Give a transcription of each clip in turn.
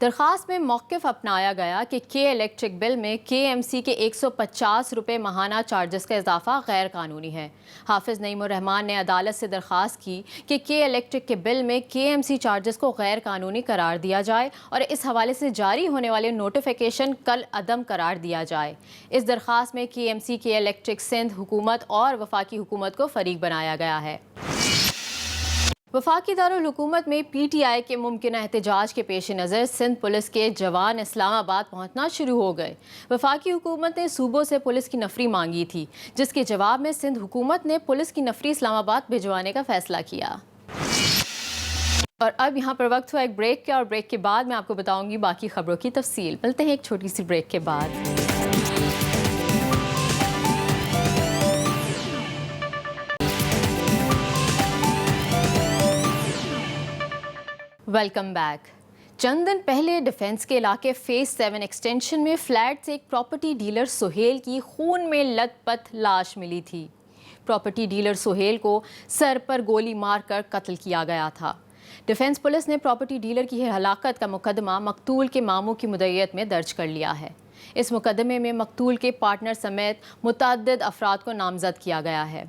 درخواست میں موقف اپنایا گیا کہ کے الیکٹرک بل میں KMC کے 150 روپے ماہانہ چارجز کا اضافہ غیر قانونی ہے۔ حافظ نعیم الرحمان نے عدالت سے درخواست کی کہ کے الیکٹرک کے بل میں KMC چارجز کو غیر قانونی قرار دیا جائے اور اس حوالے سے جاری ہونے والے نوٹیفیکیشن کل عدم قرار دیا جائے۔ اس درخواست میں KMC کے الیکٹرک سندھ حکومت اور وفاقی حکومت کو فریق بنایا گیا ہے۔ وفاقی دارالحکومت میں PTI کے ممکنہ احتجاج کے پیش نظر سندھ پولیس کے جوان اسلام آباد پہنچنا شروع ہو گئے۔ وفاقی حکومت نے صوبوں سے پولیس کی نفری مانگی تھی، جس کے جواب میں سندھ حکومت نے پولیس کی نفری اسلام آباد بھجوانے کا فیصلہ کیا۔ اور اب یہاں پر وقت ہوا ایک بریک کا، اور بریک کے بعد میں آپ کو بتاؤں گی باقی خبروں کی تفصیل۔ ملتے ہیں ایک چھوٹی سی بریک کے بعد۔ Welcome back. چند دن پہلے ڈیفنس کے علاقے فیز 7 ایکسٹینشن میں فلیٹ سے ایک پراپرٹی ڈیلر سہیل کی خون میں لت پت لاش ملی تھی۔ پراپرٹی ڈیلر سہیل کو سر پر گولی مار کر قتل کیا گیا تھا۔ ڈیفنس پولیس نے پراپرٹی ڈیلر کی ہلاکت کا مقدمہ مقتول کے ماموں کی مدعیت میں درج کر لیا ہے۔ اس مقدمے میں مقتول کے پارٹنر سمیت متعدد افراد کو نامزد کیا گیا ہے۔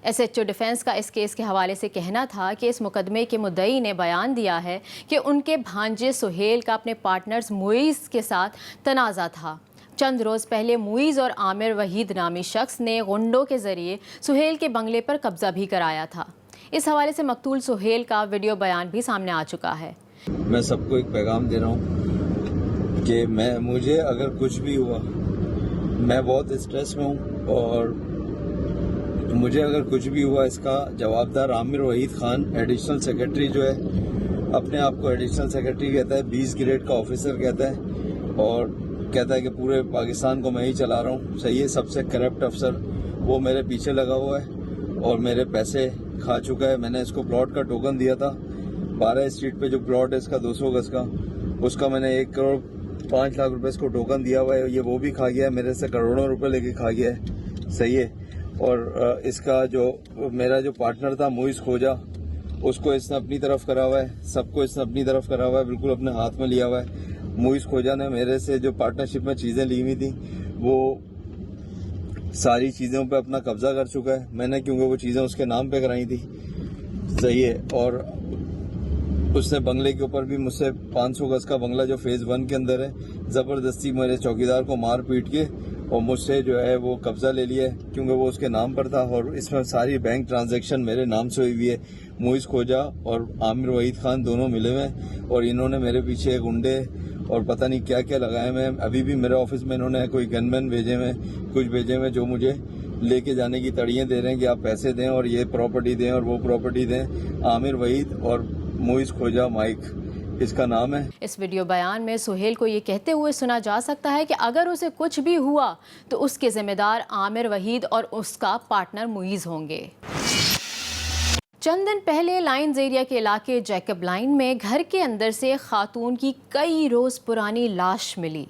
SHO ڈیفنس کا اس کیس کے حوالے سے کہنا تھا کہ اس مقدمے کے مدعی نے بیان دیا ہے کہ ان کے بھانجے سہیل کا اپنے پارٹنرز معیز کے ساتھ تنازع تھا۔ چند روز پہلے معیز اور عامر وحید نامی شخص نے غنڈوں کے ذریعے سہیل کے بنگلے پر قبضہ بھی کرایا تھا۔ اس حوالے سے مقتول سہیل کا ویڈیو بیان بھی سامنے آ چکا ہے۔ میں سب کو ایک پیغام دے رہا ہوں کہ مجھے اگر کچھ بھی ہوا، میں بہت اسٹریس میں ہوں، اور مجھے اگر کچھ بھی ہوا اس کا جوابدار عامر وحید خان ایڈیشنل سیکرٹری جو ہے، اپنے آپ کو ایڈیشنل سیکرٹری کہتا ہے، 20 گریڈ کا آفیسر کہتا ہے، اور کہتا ہے کہ پورے پاکستان کو میں ہی چلا رہا ہوں۔ صحیح ہے، سب سے کرپٹ افسر وہ میرے پیچھے لگا ہوا ہے اور میرے پیسے کھا چکا ہے۔ میں نے اس کو پلاٹ کا ٹوکن دیا تھا 12 اسٹریٹ پہ، جو پلاٹ ہے اس کا 200 گز کا، اس کا میں نے 1 کروڑ 5 لاکھ روپے اس کو ٹوکن دیا ہوا ہے۔ یہ وہ بھی کھا گیا ہے، میرے سے کروڑوں روپے لے کے کھا گیا ہے۔ صحیح ہے، اور اس کا جو میرا جو پارٹنر تھا معیز کھوجا، اس کو اس نے اپنی طرف کرا ہوا ہے، سب کو اس نے اپنی طرف کرا ہوا ہے، بالکل اپنے ہاتھ میں لیا ہوا ہے۔ معیز کھوجا نے میرے سے جو پارٹنرشپ میں چیزیں لی ہوئی تھیں، وہ ساری چیزوں پہ اپنا قبضہ کر چکا ہے۔ میں نے کیونکہ وہ چیزیں اس کے نام پہ کرائی تھی۔ صحیح ہے، اور اس نے بنگلے کے اوپر بھی مجھ سے 500 گز کا بنگلہ جو فیز 1 کے اندر ہے، زبردستی میرے چوکیدار کو مار پیٹ کے اور مجھ سے جو ہے وہ قبضہ لے لیا ہے، کیونکہ وہ اس کے نام پر تھا، اور اس میں ساری بینک ٹرانزیکشن میرے نام سے ہوئی ہوئی ہے۔ معیز کھوجا اور عامر وحید خان دونوں ملے ہوئے ہیں، اور انہوں نے میرے پیچھے گنڈے اور پتہ نہیں کیا کیا لگائے ہوئے ہیں۔ ابھی بھی میرے آفس میں انہوں نے کوئی گن مین بھیجے ہوئے، کچھ بھیجے ہوئے، جو مجھے لے کے جانے کی تڑیاں دے رہے ہیں کہ آپ پیسے دیں اور یہ پراپرٹی دیں اور وہ پراپرٹی دیں۔ عامر وحید اور معیز کھوجا مائک اس کا نام ہے۔ اس ویڈیو بیان میں سہیل کو یہ کہتے ہوئے سنا جا سکتا ہے کہ اگر اسے کچھ بھی ہوا تو اس کے ذمہ دار عامر وحید اور اس کا پارٹنر معیز ہوں گے۔ چند دن پہلے لائنز ایریا کے علاقے جیکب لائن میں گھر کے اندر سے خاتون کی کئی روز پرانی لاش ملی۔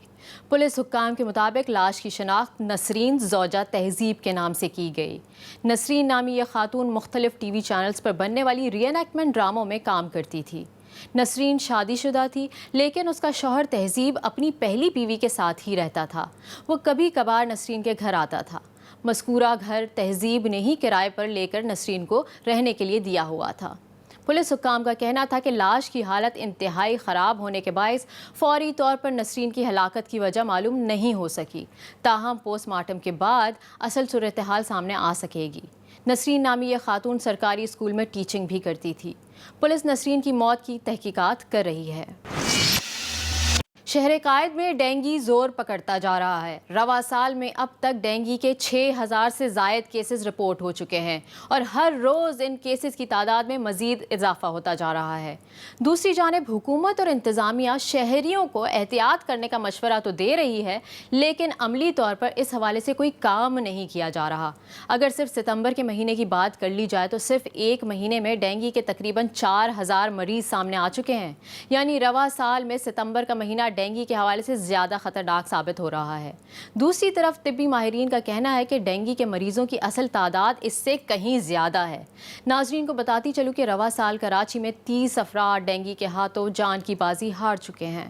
پولیس حکام کے مطابق لاش کی شناخت نسرین زوجہ تہذیب کے نام سے کی گئی۔ نسرین نامی یہ خاتون مختلف ٹی وی چینلز پر بننے والی ری انیکٹمنٹ ڈراموں میں کام کرتی تھی۔ نسرین شادی شدہ تھی، لیکن اس کا شوہر تہذیب اپنی پہلی بیوی کے ساتھ ہی رہتا تھا۔ وہ کبھی کبھار نسرین کے گھر آتا تھا۔ مذکورہ گھر تہذیب نے ہی کرائے پر لے کر نسرین کو رہنے کے لیے دیا ہوا تھا۔ پولیس حکام کا کہنا تھا کہ لاش کی حالت انتہائی خراب ہونے کے باعث فوری طور پر نسرین کی ہلاکت کی وجہ معلوم نہیں ہو سکی، تاہم پوسٹ مارٹم کے بعد اصل صورتحال سامنے آ سکے گی۔ نسرین نامی یہ خاتون سرکاری اسکول میں ٹیچنگ بھی کرتی تھی۔ پولیس نسرین کی موت کی تحقیقات کر رہی ہے۔ شہر قائد میں ڈینگی زور پکڑتا جا رہا ہے۔ رواں سال میں اب تک ڈینگی کے 6000 سے زائد کیسز رپورٹ ہو چکے ہیں، اور ہر روز ان کیسز کی تعداد میں مزید اضافہ ہوتا جا رہا ہے۔ دوسری جانب حکومت اور انتظامیہ شہریوں کو احتیاط کرنے کا مشورہ تو دے رہی ہے، لیکن عملی طور پر اس حوالے سے کوئی کام نہیں کیا جا رہا۔ اگر صرف ستمبر کے مہینے کی بات کر لی جائے تو صرف ایک مہینے میں ڈینگی کے تقریباً 4000 مریض سامنے آ چکے ہیں، یعنی رواں سال میں ستمبر کا مہینہ ڈینگی کے حوالے سے زیادہ خطرناک ثابت ہو رہا ہے۔ دوسری طرف طبی ماہرین کا کہنا ہے کہ ڈینگی کے مریضوں کی اصل تعداد اس سے کہیں زیادہ ہے۔ ناظرین کو بتاتی چلوں کہ رواں سال کراچی میں 30 افراد ڈینگی کے ہاتھوں جان کی بازی ہار چکے ہیں۔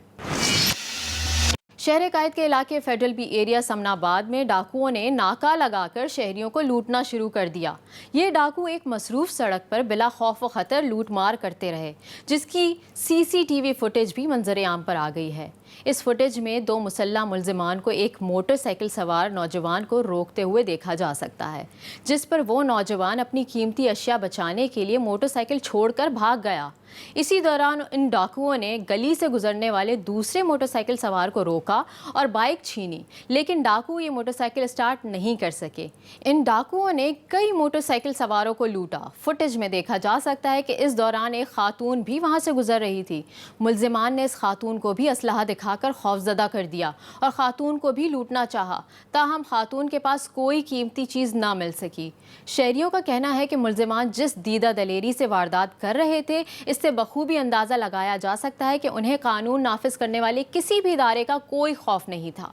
شہر قائد کے علاقے فیڈرل بی ایریا سمن آباد میں ڈاکوؤں نے ناکا لگا کر شہریوں کو لوٹنا شروع کر دیا۔ یہ ڈاکو ایک مصروف سڑک پر بلا خوف و خطر لوٹ مار کرتے رہے، جس کی CCTV فوٹیج بھی منظر عام پر آ گئی ہے۔ اس فوٹیج میں 2 مسلح ملزمان کو ایک موٹر سائیکل سوار نوجوان کو روکتے ہوئے دیکھا جا سکتا ہے، جس پر وہ نوجوان اپنی قیمتی اشیاء بچانے کے لیے موٹر سائیکل چھوڑ کر بھاگ گیا۔ اسی دوران ان ڈاکوؤں نے گلی سے گزرنے والے دوسرے موٹر سائیکل سوار کو روکا اور بائک چھینی، لیکن ڈاکو یہ موٹر سائیکل اسٹارٹ نہیں کر سکے۔ ان ڈاکوؤں نے کئی موٹر سائیکل سواروں کو لوٹا۔ فوٹیج میں دیکھا جا سکتا ہے کہ اس دوران ایک خاتون بھی وہاں سے گزر رہی تھی۔ ملزمان نے اس خاتون کو بھی اسلحہ دکھا کر خوفزدہ کر دیا اور خاتون کو بھی لوٹنا چاہا، تاہم خاتون کے پاس کوئی قیمتی چیز نہ مل سکی۔ شہریوں کا کہنا ہے کہ ملزمان جس دیدہ دلیری سے واردات کر رہے تھے، اس سے بخوبی اندازہ لگایا جا سکتا ہے کہ انہیں قانون نافذ کرنے والے کسی بھی ادارے کا کوئی خوف نہیں تھا۔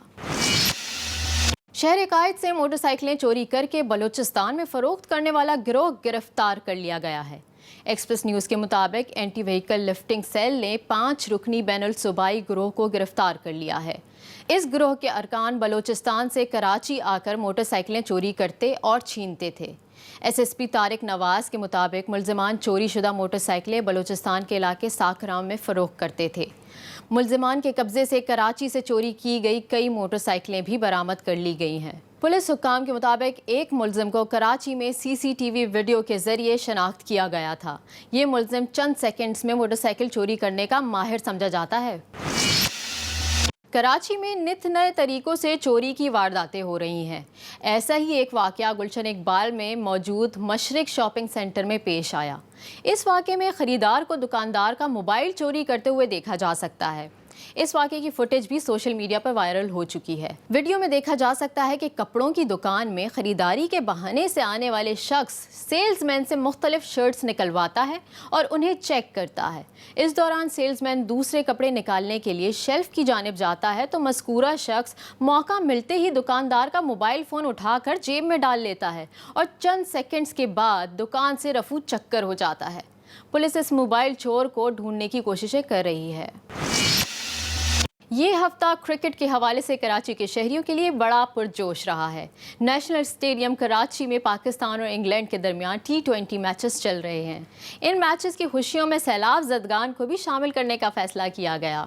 شہر قائد سے موٹر سائیکلیں چوری کر کے بلوچستان میں فروخت کرنے والا گروہ گرفتار کر لیا گیا ہے۔ ایکسپریس نیوز کے مطابق اینٹی وہیکل لفٹنگ سیل نے 5 رکنی بین الصوبائی گروہ کو گرفتار کر لیا ہے۔ اس گروہ کے ارکان بلوچستان سے کراچی آ کر موٹر سائیکلیں چوری کرتے اور چھینتے تھے۔ SSP طارق نواز کے مطابق ملزمان چوری شدہ موٹر سائیکلیں بلوچستان کے علاقے ساکھرام میں فروخت کرتے تھے۔ ملزمان کے قبضے سے کراچی سے چوری کی گئی کئی موٹر سائیکلیں بھی برآمد کر لی گئی ہیں۔ پولیس حکام کے مطابق ایک ملزم کو کراچی میں CCTV ویڈیو کے ذریعے شناخت کیا گیا تھا۔ یہ ملزم چند سیکنڈز میں موٹر سائیکل چوری کرنے کا ماہر سمجھا جاتا ہے۔ کراچی میں نت نئے طریقوں سے چوری کی وارداتیں ہو رہی ہیں۔ ایسا ہی ایک واقعہ گلشن اقبال میں موجود مشرق شاپنگ سینٹر میں پیش آیا۔ اس واقعے میں خریدار کو دکاندار کا موبائل چوری کرتے ہوئے دیکھا جا سکتا ہے۔ اس واقعے کی فوٹیج بھی سوشل میڈیا پر وائرل ہو چکی ہے۔ ویڈیو میں دیکھا جا سکتا ہے کہ کپڑوں کی دکان میں خریداری کے بہانے سے آنے والے شخص سیلز مین سے مختلف شرٹس نکلواتا ہے اور انہیں چیک کرتا ہے۔ اس دوران سیلز مین دوسرے کپڑے نکالنے کے لیے شیلف کی جانب جاتا ہے تو مذکورہ شخص موقع ملتے ہی دکاندار کا موبائل فون اٹھا کر جیب میں ڈال لیتا ہے اور چند سیکنڈز کے بعد دکان سے رفو چکر ہو جاتا ہے۔ پولیس اس موبائل چور کو ڈھونڈنے کی کوششیں کر رہی ہے۔ یہ ہفتہ کرکٹ کے حوالے سے کراچی کے شہریوں کے لیے بڑا پرجوش رہا ہے۔ نیشنل اسٹیڈیم کراچی میں پاکستان اور انگلینڈ کے درمیان T20 میچز چل رہے ہیں۔ ان میچز کی خوشیوں میں سیلاب زدگان کو بھی شامل کرنے کا فیصلہ کیا گیا۔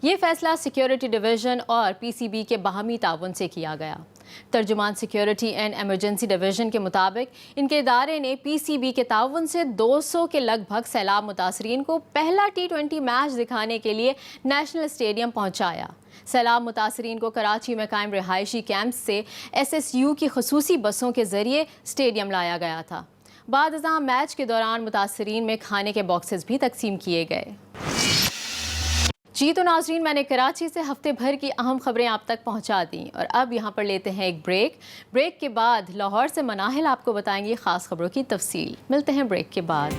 یہ فیصلہ سیکیورٹی ڈویژن اور PCB کے باہمی تعاون سے کیا گیا۔ ترجمان سیکیورٹی اینڈ ایمرجنسی ڈویژن کے مطابق ان کے ادارے نے PCB کے تعاون سے 200 کے لگ بھگ سیلاب متاثرین کو پہلا T20 میچ دکھانے کے لیے نیشنل اسٹیڈیم پہنچایا۔ سیلاب متاثرین کو کراچی میں قائم رہائشی کیمپ سے SSU کی خصوصی بسوں کے ذریعے اسٹیڈیم لایا گیا تھا۔ بعد ازاں میچ کے دوران متاثرین میں کھانے کے باکسز بھی تقسیم کیے گئے۔ جی تو ناظرین، میں نے کراچی سے ہفتے بھر کی اہم خبریں آپ تک پہنچا دیں اور اب یہاں پر لیتے ہیں ایک بریک کے بعد لاہور سے مناہل آپ کو بتائیں گے خاص خبروں کی تفصیل۔ ملتے ہیں بریک کے بعد۔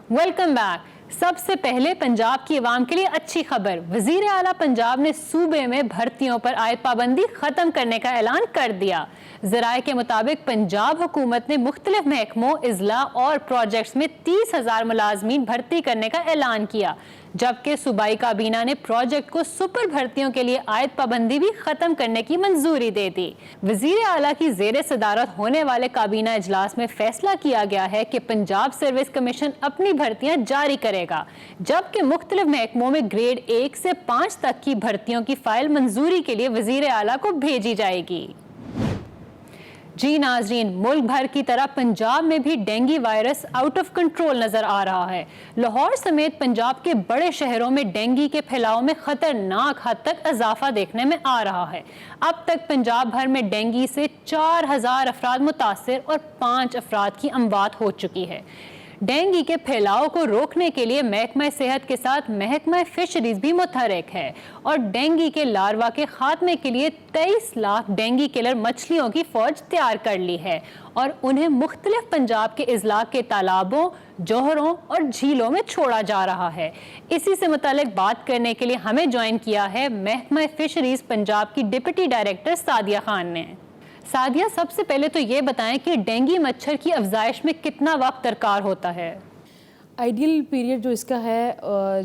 Welcome back. سب سے پہلے پنجاب کی عوام کے لیے اچھی خبر، وزیر اعلیٰ پنجاب نے صوبے میں بھرتیوں پر عائد پابندی ختم کرنے کا اعلان کر دیا۔ ذرائع کے مطابق پنجاب حکومت نے مختلف محکموں، اضلاع اور پروجیکٹس میں 30,000 ملازمین بھرتی کرنے کا اعلان کیا، جبکہ صوبائی کابینہ نے پروجیکٹ کو سپر بھرتیوں کے لیے عائد پابندی بھی ختم کرنے کی منظوری دے دی۔ وزیر اعلیٰ کی زیر صدارت ہونے والے کابینہ اجلاس میں فیصلہ کیا گیا ہے کہ پنجاب سروس کمیشن اپنی بھرتیاں جاری کرے گا، جبکہ مختلف محکموں میں گریڈ 1 سے 5 تک کی بھرتیوں کی فائل منظوری کے لیے وزیر اعلیٰ کو بھیجی جائے گی۔ جی ناظرین، ملک بھر کی طرح پنجاب میں بھی dengue virus out of control نظر آ رہا ہے۔ لاہور سمیت پنجاب کے بڑے شہروں میں ڈینگی کے پھیلاؤ میں خطرناک حد تک اضافہ دیکھنے میں آ رہا ہے۔ اب تک پنجاب بھر میں ڈینگی سے 4,000 افراد متاثر اور 5 افراد کی اموات ہو چکی ہے۔ ڈینگی کے پھیلاؤ کو روکنے کے لیے محکمہ صحت کے ساتھ محکمہ فشریز بھی متحرک ہے اور ڈینگی کے لاروا کے خاتمے کے لیے 23 لاکھ ڈینگی کلر مچھلیوں کی فوج تیار کر لی ہے اور انہیں مختلف پنجاب کے اضلاع کے تالابوں، جوہروں اور جھیلوں میں چھوڑا جا رہا ہے۔ اسی سے متعلق بات کرنے کے لیے ہمیں جوائن کیا ہے محکمہ فشریز پنجاب کی ڈپٹی ڈائریکٹر سعدیہ خان نے۔ سعدیہ، سب سے پہلے تو یہ بتائیں کہ ڈینگی مچھر کی افزائش میں کتنا وقت درکار ہوتا ہے؟ آئیڈیل پیریڈ جو اس کا ہے،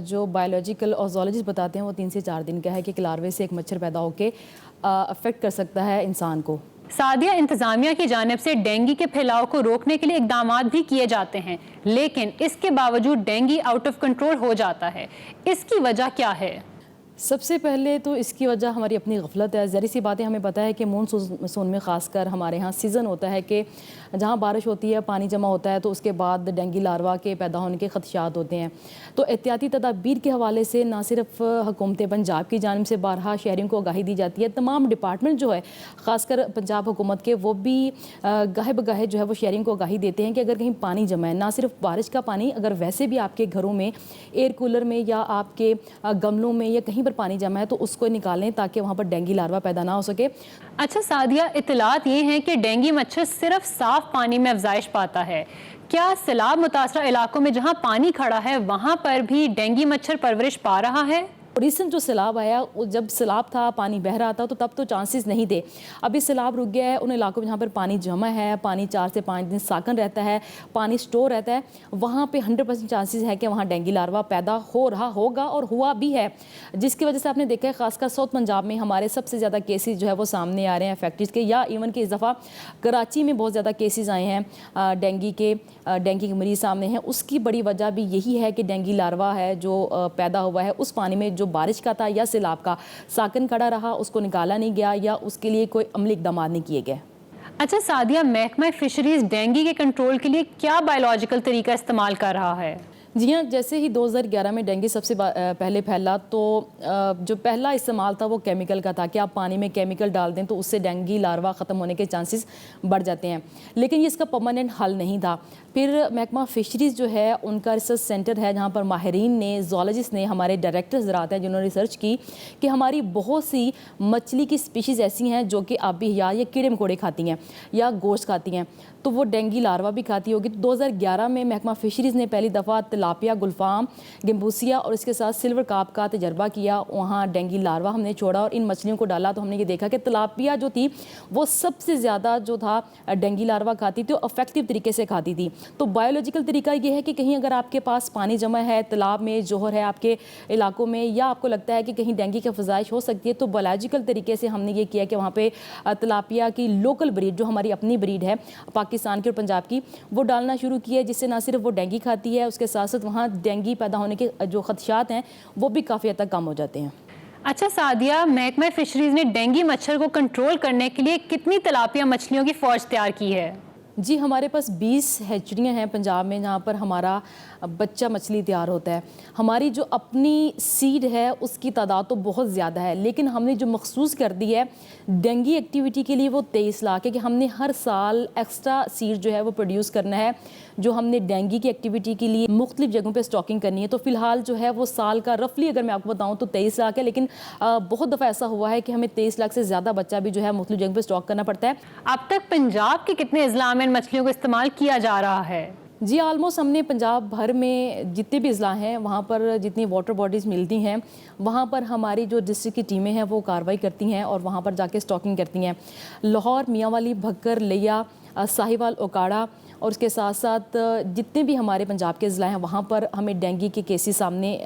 جو بایولوجیکل اور زولوجسٹ بتاتے ہیں، وہ 3 سے 4 دن کا ہے کہ لاروے سے ایک مچھر پیدا ہو کے افیکٹ کر سکتا ہے انسان کو۔ سعدیہ، انتظامیہ کی جانب سے ڈینگی کے پھیلاؤ کو روکنے کے لیے اقدامات بھی کیے جاتے ہیں، لیکن اس کے باوجود ڈینگی آؤٹ آف کنٹرول ہو جاتا ہے، اس کی وجہ کیا ہے؟ سب سے پہلے تو اس کی وجہ ہماری اپنی غفلت ہے۔ ظاہر سی بات ہے، ہمیں پتہ ہے کہ مونسون میں خاص کر ہمارے ہاں سیزن ہوتا ہے کہ جہاں بارش ہوتی ہے، پانی جمع ہوتا ہے، تو اس کے بعد ڈینگی لاروا کے پیدا ہونے کے خدشات ہوتے ہیں۔ تو احتیاطی تدابیر کے حوالے سے نہ صرف حکومت پنجاب کی جانب سے بارہا شہریوں کو آگاہی دی جاتی ہے، تمام ڈپارٹمنٹ جو ہے خاص کر پنجاب حکومت کے، وہ بھی گاہے بگاہے جو ہے وہ شہریوں کو آگاہی دیتے ہیں کہ اگر کہیں پانی جمع ہے، نہ صرف بارش کا پانی، اگر ویسے بھی آپ کے گھروں میں ایئر کولر میں یا آپ کے گملوں میں یا کہیں پر پانی جمع ہے تو اس کو نکالیں تاکہ وہاں پر ڈینگی لاروا پیدا نہ ہو سکے۔ اچھا سعدیہ، اطلاعات یہ ہیں کہ ڈینگی مچھر صرف صاف پانی میں افزائش پاتا ہے، کیا سیلاب متاثرہ علاقوں میں جہاں پانی کھڑا ہے وہاں پر بھی ڈینگی مچھر پرورش پا رہا ہے؟ ریسنٹ جو سیلاب آیا، جب سیلاب تھا، پانی بہہ رہا تھا، تو تب تو چانسز نہیں تھے۔ ابھی سیلاب رک گیا ہے، ان علاقوں میں جہاں پر پانی جمع ہے، پانی 4 سے 5 دن ساکن رہتا ہے، پانی سٹور رہتا ہے، وہاں پہ 100% چانسز ہے کہ وہاں ڈینگی لاروا پیدا ہو رہا ہوگا اور ہوا بھی ہے، جس کی وجہ سے آپ نے دیکھا ہے خاص کر ساؤتھ پنجاب میں ہمارے سب سے زیادہ کیسز جو ہے وہ سامنے آ رہے ہیں فیکٹریز کے، یا ایون کہ اس دفعہ کراچی میں بہت زیادہ کیسز آئے ہیں ڈینگی کے مریض سامنے ہیں۔ اس کی بڑی وجہ بھی یہی ہے کہ ڈینگی لاروا ہے جو پیدا ہوا ہے اس پانی میں جو بارش کا تھا یا سیلاب کا، ساکن کھڑا رہا، اس کو نکالا نہیں گیا یا اس کے لیے کوئی عملی اقدامات نہیں کیے گئے۔ اچھا سعدیہ، محکمہ فشریز ڈینگی کے کنٹرول کے لیے کیا بایولوجیکل طریقہ استعمال کر رہا ہے؟ جی ہاں، جیسے ہی 2011 میں ڈینگی سب سے پہلے پھیلا تو جو پہلا استعمال تھا وہ کیمیکل کا تھا کہ آپ پانی میں کیمیکل ڈال دیں تو اس سے ڈینگی لاروا ختم ہونے کے چانسز بڑھ جاتے ہیں، لیکن یہ اس کا پرماننٹ حل نہیں تھا۔ پھر محکمہ فشریز جو ہے ان کا ریسرچ سینٹر ہے جہاں پر ماہرین نے، زولوجسٹ نے، ہمارے ڈائریکٹر زراعت ہیں جنہوں نے ریسرچ کی کہ ہماری بہت سی مچھلی کی سپیشیز ایسی ہیں جو کہ آبی حیات یا کیڑے مکوڑے کھاتی ہیں یا گوشت کھاتی ہیں، تو وہ ڈینگی لاروا بھی کھاتی ہوگی۔ 2011 میں محکمہ فشریز نے پہلی دفعہ تلاپیا، گلفام، گمبوسیا اور اس کے ساتھ سلور کارپ کا تجربہ کیا، وہاں ڈینگی لاروا ہم نے چھوڑا اور ان مچھلیوں کو ڈالا تو ہم نے یہ دیکھا کہ تلاپیا جو تھی وہ سب سے زیادہ جو تھا ڈینگی لاروا کھاتی تھی اور افیکٹو طریقے سے کھاتی تھی۔ تو بایولوجیکل طریقہ یہ ہے کہ کہیں اگر آپ کے پاس پانی جمع ہے، تالاب میں، جوہر ہے آپ کے علاقوں میں، یا آپ کو لگتا ہے کہ کہیں ڈینگی کی افزائش ہو سکتی ہے، تو بایولوجیکل طریقے سے ہم نے یہ کیا کہ وہاں پہ تلاپیا کی لوکل بریڈ جو ہماری اپنی بریڈ ہے پاکستان کی اور پنجاب کی، وہ ڈالنا شروع کی ہے، جس سے نہ صرف وہ ڈینگی کھاتی ہے، اس کے ساتھ ساتھ وہاں ڈینگی پیدا ہونے کے جو خدشات ہیں وہ بھی کافی حد تک کم ہو جاتے ہیں۔ اچھا سعدیہ، محکمہ فشریز نے ڈینگی مچھر کو کنٹرول کرنے کے لیے کتنی تلاپیا مچھلیوں کی فوج تیار کی ہے؟ جی ہمارے پاس 20 ہیچریاں ہیں پنجاب میں جہاں پر ہمارا بچہ مچھلی تیار ہوتا ہے۔ ہماری جو اپنی سیڈ ہے اس کی تعداد تو بہت زیادہ ہے، لیکن ہم نے جو مخصوص کر دی ہے ڈینگی ایکٹیویٹی کے لیے وہ 23 لاکھ ہے کہ ہم نے ہر سال ایکسٹرا سیڈ جو ہے وہ پروڈیوس کرنا ہے، جو ہم نے ڈینگی کی ایکٹیویٹی کے لیے مختلف جگہوں پہ اسٹاکنگ کرنی ہے۔ تو فی الحال جو ہے وہ سال کا رفلی اگر میں آپ کو بتاؤں تو 23 لاکھ ہے، لیکن بہت دفعہ ایسا ہوا ہے کہ ہمیں 23 لاکھ سے زیادہ بچہ بھی جو ہے مختلف جگہوں پہ اسٹاک کرنا پڑتا ہے۔ اب تک پنجاب کے کتنے اضلاع میں ان مچھلیوں کو استعمال کیا جا رہا ہے؟ جی آلموسٹ ہم نے پنجاب بھر میں جتنے بھی اضلاع ہیں وہاں پر جتنی واٹر باڈیز ملتی ہیں وہاں پر ہماری جو ڈسٹرکٹ کی ٹیمیں ہیں وہ کارروائی کرتی ہیں اور وہاں پر جا کے اسٹاکنگ کرتی ہیں۔ لاہور، میاں والی، بھکر، لیا، ساہیوال، اوکاڑا اور اس کے ساتھ ساتھ جتنے بھی ہمارے پنجاب کے اضلاع ہیں وہاں پر ہمیں ڈینگی کے کیسز سامنے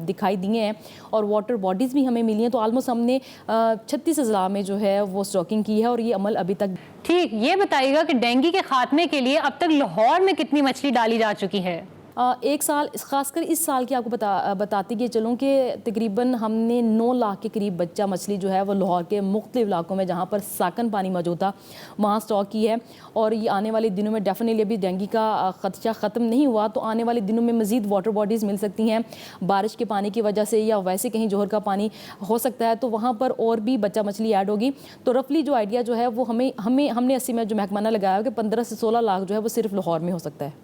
دکھائی دیے ہیں اور واٹر باڈیز بھی ہمیں ملی ہیں۔ تو آلموسٹ ہم نے 36 اضلاع میں جو ہے وہ اسٹاکنگ کی ہے اور یہ عمل ابھی تک۔ ٹھیک، یہ بتائیے گا کہ ڈینگی کے خاتمے کے لیے اب تک لاہور میں کتنی مچھلی ڈالی جا چکی ہے؟ ایک سال، خاص کر اس سال کی آپ کو بتاتی کہ چلوں کہ تقریباً ہم نے 9 لاکھ کے قریب بچہ مچھلی جو ہے وہ لاہور کے مختلف علاقوں میں جہاں پر ساکن پانی موجود تھا وہاں اسٹاک کی ہے، اور یہ آنے والے دنوں میں ڈیفینیٹلی ابھی ڈینگی کا خدشہ ختم نہیں ہوا تو آنے والے دنوں میں مزید واٹر باڈیز مل سکتی ہیں بارش کے پانی کی وجہ سے، یا ویسے کہیں جوہر کا پانی ہو سکتا ہے تو وہاں پر اور بھی بچہ مچھلی ایڈ ہوگی۔ تو رفلی جو آئیڈیا جو ہے وہ ہم نے 80 میں جو محکمہ نے لگایا کہ 15 سے 16 لاکھ جو ہے وہ صرف لاہور میں ہو سکتا ہے۔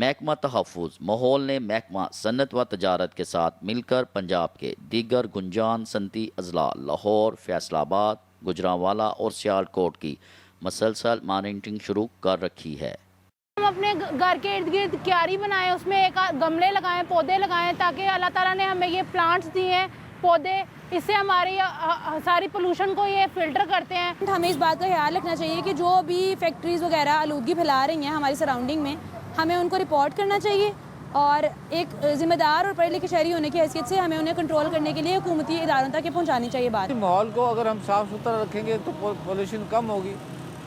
محکمہ تحفظ ماحول نے محکمہ صنعت و تجارت کے ساتھ مل کر پنجاب کے دیگر گنجان صنعتی اضلاع لاہور، فیصل آباد، گجرانوالہ اور سیالکوٹ کی مسلسل مانیٹرنگ شروع کر رکھی ہے۔ ہم اپنے گھر کے ارد گرد کیاری بنائیں، اس میں ایک گملے لگائیں، پودے لگائیں، تاکہ اللہ تعالیٰ نے ہمیں یہ پلانٹس دیے ہیں پودے، اس سے ہماری ساری پولوشن کو یہ فلٹر کرتے ہیں۔ ہمیں اس بات کا خیال رکھنا چاہیے کہ جو بھی فیکٹریز وغیرہ آلودگی پھیلا رہی ہیں ہماری سراؤنڈنگ میں، ہمیں ان کو رپورٹ کرنا چاہیے، اور ایک ذمہ دار اور پڑھے لکھے شہری ہونے کی حیثیت سے ہمیں انہیں کنٹرول کرنے کے لیے حکومتی اداروں تک یہ پہنچانی چاہیے بات۔ ماحول کو اگر ہم صاف ستھرا رکھیں گے تو پولوشن کم ہوگی،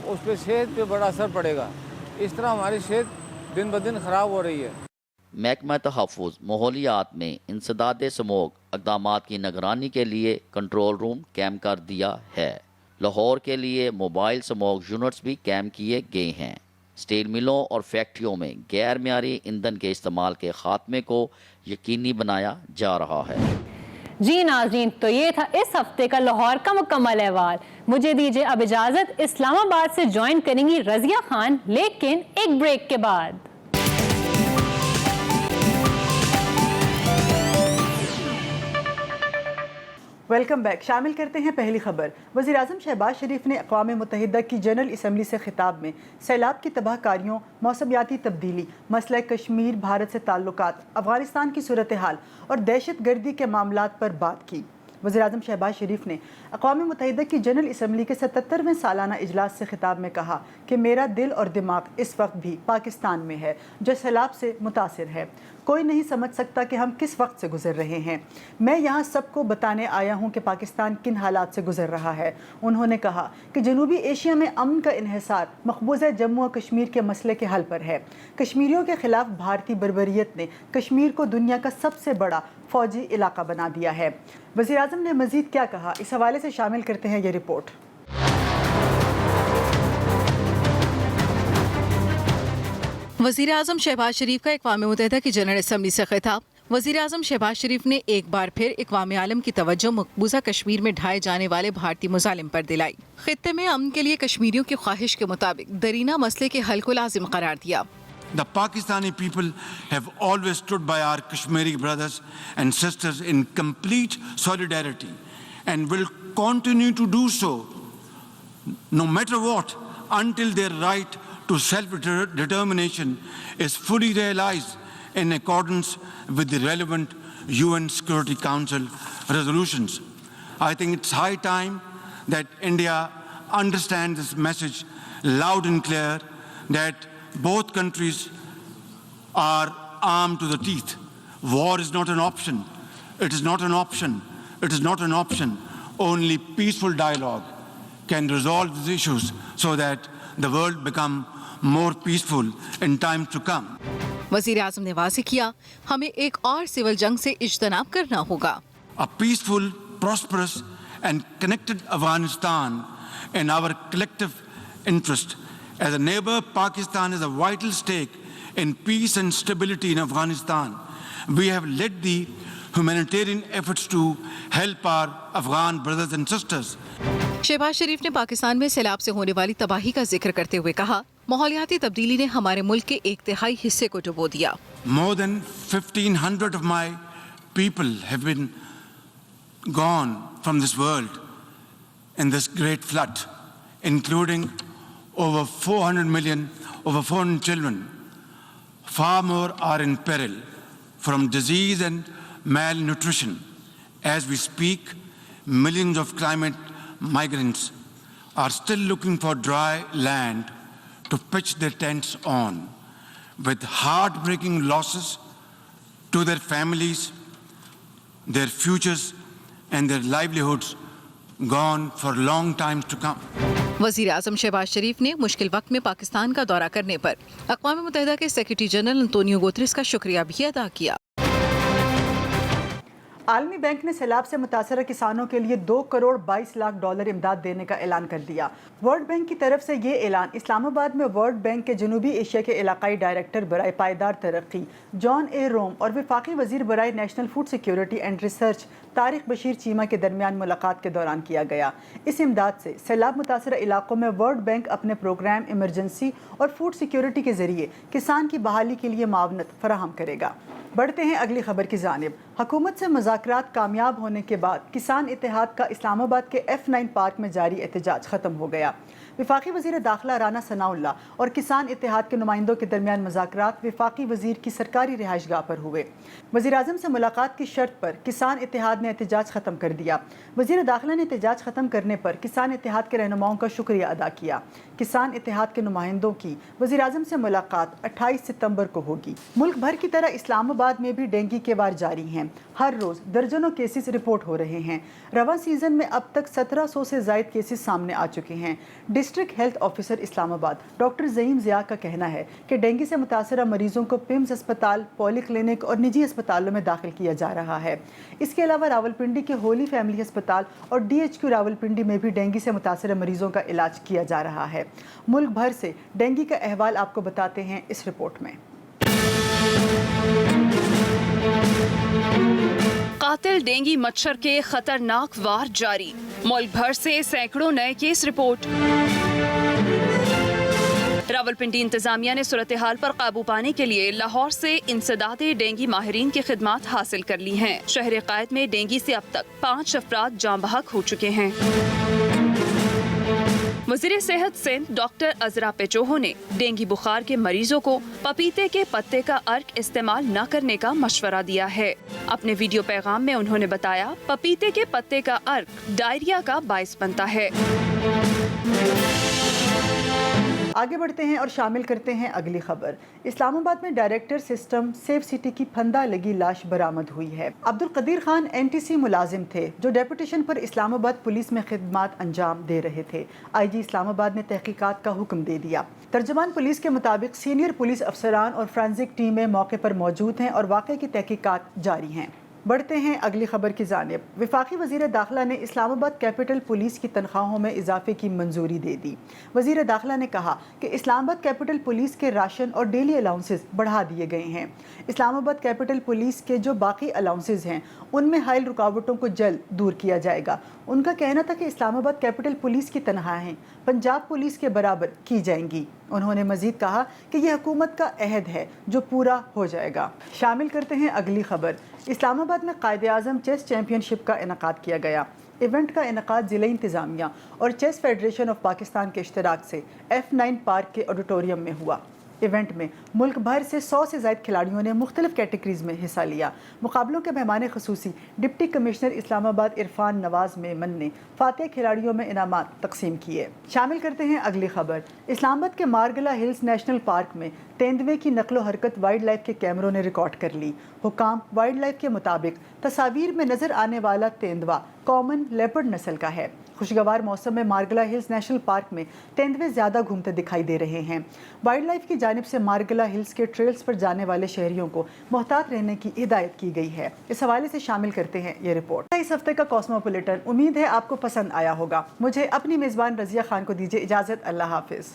اس پہ صحت پہ بڑا اثر پڑے گا، اس طرح ہماری صحت دن بدن خراب ہو رہی ہے۔ محکمہ تحفظ ماحولیات میں انسداد اسموگ اقدامات کی نگرانی کے لیے کنٹرول روم قائم کر دیا ہے۔ لاہور کے لیے موبائل اسموگ یونٹس بھی قائم کیے گئے ہیں۔ اسٹیل ملوں اور فیکٹریوں میں غیر معیاری ایندھن کے استعمال کے خاتمے کو یقینی بنایا جا رہا ہے۔ جی ناظرین، تو یہ تھا اس ہفتے کا لاہور کا مکمل احوال۔ مجھے دیجیے اب اجازت، اسلام آباد سے جوائن کریں گی رضیہ خان، لیکن ایک بریک کے بعد۔ Welcome back. شامل کرتے ہیں پہلی خبر۔ وزیر اعظم شہباز شریف نے اقوام متحدہ کی جنرل اسمبلی سے خطاب میں سیلاب کی تباہ کاریوں، موسمیاتی تبدیلی، مسئلہ کشمیر، بھارت سے تعلقات، افغانستان کی صورتحال اور دہشت گردی کے معاملات پر بات کی۔ وزیر اعظم شہباز شریف نے اقوام متحدہ کی جنرل اسمبلی کے 77ویں سالانہ اجلاس سے خطاب میں کہا کہ میرا دل اور دماغ اس وقت بھی پاکستان میں ہے جو سیلاب سے متاثر ہے۔ کوئی نہیں سمجھ سکتا کہ ہم کس وقت سے گزر رہے ہیں۔ میں یہاں سب کو بتانے آیا ہوں کہ پاکستان کن حالات سے گزر رہا ہے۔ انہوں نے کہا کہ جنوبی ایشیا میں امن کا انحصار مقبوضہ جموں و کشمیر کے مسئلے کے حل پر ہے۔ کشمیریوں کے خلاف بھارتی بربریت نے کشمیر کو دنیا کا سب سے بڑا فوجی علاقہ بنا دیا ہے۔ وزیر اعظم نے مزید کیا کہا، اس حوالے سے شامل کرتے ہیں یہ رپورٹ۔ وزیر اعظم شہباز شریف کا اقوام متحدہ کی جنرل اسمبلی سے خطاب۔ وزیر اعظم شہباز شریف نے ایک بار پھر اقوام عالم کی توجہ مقبوضہ کشمیر میں ڈھائے جانے والے بھارتی مظالم پر دلائی۔ خطے میں امن کے لیے کشمیریوں کی خواہش کے مطابق درینہ مسئلے کے حل کو لازم قرار دیا۔ The Pakistani people have always stood by our Kashmiri brothers and sisters in complete solidarity and will continue to do so no matter what until their right to self-determination is fully realized in accordance with the relevant UN Security Council resolutions. I think it's high time that India understands this message loud and clear, that both countries are armed to the teeth. War is not an option. It is not an option. It is not an option. Only peaceful dialogue can resolve these issues so that the world become more peaceful in times to come. وزیر اعظم نے واضح کیا، ہمیں ایک اور civil جنگ سے اجتناب کرنا ہوگا۔ A peaceful, prosperous and connected Afghanistan in our collective interest. As a neighbor, Pakistan is a vital stake in peace and stability in Afghanistan. We have led the humanitarian efforts to help our Afghan brothers and sisters. Shahbaz شریف نے پاکستان میں سیلاب سے ہونے والی تباہی کا ذکر کرتے ہوئے کہا، ماحولیاتی تبدیلی نے ہمارے ملک کے ایک تہائی حصے کو ڈبو دیا۔ More than 1,500 of my people have been gone from this world in this great flood, including over 400 million, over 400 children. Far more are in peril from disease and malnutrition. As we speak, millions of climate migrants are still looking for dry land to pitch their tents on, with heartbreaking losses to their families, their futures and their livelihoods gone for long times to come. وزیر اعظم شہباز شریف نے مشکل وقت میں پاکستان کا دورہ کرنے پر اقوام متحدہ کے سیکریٹری جنرل انطونیو گوتریس کا شکریہ بھی ادا کیا۔ عالمی بینک نے سیلاب سے متاثرہ کسانوں کے لیے 2 کروڑ 22 لاکھ ڈالر امداد دینے کا اعلان کر دیا۔ ورلڈ بینک کی طرف سے یہ اعلان اسلام آباد میں ورلڈ بینک کے جنوبی ایشیا کے علاقائی ڈائریکٹر برائے پائیدار ترقی جان اے روم اور وفاقی وزیر برائے national food security and research Tariq Bashir Cheema کے درمیان ملاقات کے دوران کیا گیا۔ اس امداد سے سیلاب متاثرہ علاقوں میں ورلڈ بینک اپنے پروگرام ایمرجنسی اور فوڈ سیکیورٹی کے ذریعے کسان کی بحالی کے لیے معاونت فراہم کرے گا۔ بڑھتے ہیں اگلی خبر کی جانب۔ حکومت سے مذاکرات کامیاب ہونے کے بعد کسان اتحاد کا اسلام آباد کے F9 پارک میں جاری احتجاج ختم ہو گیا۔ وفاقی وزیر داخلہ رانا ثناء اللہ اور کسان اتحاد کے نمائندوں کے درمیان مذاکرات وفاقی وزیر کی سرکاری رہائش گاہ پر ہوئے۔ وزیر اعظم سے ملاقات کی شرط پر کسان اتحاد نے احتجاج ختم کر دیا۔ وزیر داخلہ نے احتجاج ختم کرنے پر کسان اتحاد کے رہنماؤں کا شکریہ ادا کیا۔ کسان اتحاد کے نمائندوں کی وزیر اعظم سے ملاقات 28 ستمبر کو ہوگی۔ ملک بھر کی طرح اسلام آباد میں بھی ڈینگی کے وار جاری ہیں۔ ہر روز درجنوں کیسز رپورٹ ہو رہے ہیں۔ رواں سیزن میں اب تک 1700 سے زائد کیسز سامنے آ چکے ہیں۔ ڈسٹرکٹ ہیلتھ آفیسر اسلام آباد ڈاکٹر زعیم ضیاء کا کہنا ہے کہ ڈینگی سے متاثرہ مریضوں کو پمز اسپتال، پولی کلینک اور نجی اسپتالوں میں داخل کیا جا رہا ہے۔ اس کے علاوہ راولپنڈی کے ہولی فیملی اسپتال اور DHQ راولپنڈی میں بھی ڈینگی سے متاثرہ مریضوں کا علاج کیا جا رہا ہے۔ ملک بھر سے ڈینگی کا احوال آپ کو بتاتے ہیں اس رپورٹ میں۔ قاتل ڈینگی مچھر کے خطرناک وار جاری، ملک بھر سے سینکڑوں نئے کیس رپورٹ۔ راولپنڈی انتظامیہ نے صورتحال پر قابو پانے کے لیے لاہور سے انسداد ڈینگی ماہرین کی خدمات حاصل کر لی ہیں۔ شہر قائد میں ڈینگی سے اب تک 5 افراد جاں بحق ہو چکے ہیں۔ وزیر صحت سندھ ڈاکٹر عذرا پیچوہو نے ڈینگی بخار کے مریضوں کو پپیتے کے پتے کا عرق استعمال نہ کرنے کا مشورہ دیا ہے۔ اپنے ویڈیو پیغام میں انہوں نے بتایا پپیتے کے پتے کا عرق ڈائریا کا باعث بنتا ہے۔ آگے بڑھتے ہیں اور شامل کرتے ہیں اگلی خبر۔ اسلام آباد میں ڈائریکٹر سسٹم سیف سٹی کی پھندا لگی لاش برآمد ہوئی ہے۔ عبدالقدیر خان NTC ملازم تھے جو ڈیپوٹیشن پر اسلام آباد پولیس میں خدمات انجام دے رہے تھے۔ IG اسلام آباد نے تحقیقات کا حکم دے دیا۔ ترجمان پولیس کے مطابق سینئر پولیس افسران اور فرانزک ٹیمیں موقع پر موجود ہیں اور واقعے کی تحقیقات جاری ہیں۔ بڑھتے ہیں اگلی خبر کی جانب۔ وفاقی وزیر داخلہ نے اسلام آباد کیپٹل پولیس کی تنخواہوں میں اضافے کی منظوری دے دی۔ وزیر داخلہ نے کہا کہ اسلام آباد کیپٹل پولیس کے راشن اور ڈیلی الاؤنسز بڑھا دیے گئے ہیں۔ اسلام آباد کیپٹل پولیس کے جو باقی الاؤنسز ہیں ان میں حائل رکاوٹوں کو جلد دور کیا جائے گا۔ ان کا کہنا تھا کہ اسلام آباد کیپٹل پولیس کی تنخواہیں پنجاب پولیس کے برابر کی جائیں گی۔ انہوں نے مزید کہا کہ یہ حکومت کا عہد ہے جو پورا ہو جائے گا۔ شامل کرتے ہیں اگلی خبر۔ اسلام آباد میں قائد اعظم چیس چیمپئن شپ کا انعقاد کیا گیا۔ ایونٹ کا انعقاد ضلع انتظامیہ اور چیس فیڈریشن آف پاکستان کے اشتراک سے F9 پارک کے آڈیٹوریم میں ہوا۔ ایونٹ میں ملک بھر سے 100 سے زائد کھلاڑیوں نے مختلف کیٹیگریز میں حصہ لیا۔ مقابلوں کے مہمان خصوصی ڈپٹی کمشنر اسلام آباد عرفان نواز میمن نے فاتح کھلاڑیوں میں انعامات تقسیم کیے۔ شامل کرتے ہیں اگلی خبر۔ اسلام آباد کے مارگلا ہلز نیشنل پارک میں تیندوے کی نقل و حرکت وائلڈ لائف کے کیمروں نے ریکارڈ کر لی۔ حکام وائلڈ لائف کے مطابق تصاویر میں نظر آنے والا تیندوا کامن لیپرڈ نسل کا ہے۔ خوشگوار موسم میں مارگلا ہلز نیشنل پارک میں تیندوے زیادہ گھومتے دکھائی دے رہے ہیں۔ وائلڈ لائف کی جانب سے مارگلا ہلز کے ٹریلز پر جانے والے شہریوں کو محتاط رہنے کی ہدایت کی گئی ہے۔ اس حوالے سے شامل کرتے ہیں یہ رپورٹ۔ اس ہفتے کا کاسموپولیٹن امید ہے آپ کو پسند آیا ہوگا۔ مجھے اپنی میزبان رضیہ خان کو دیجیے اجازت۔ اللہ حافظ۔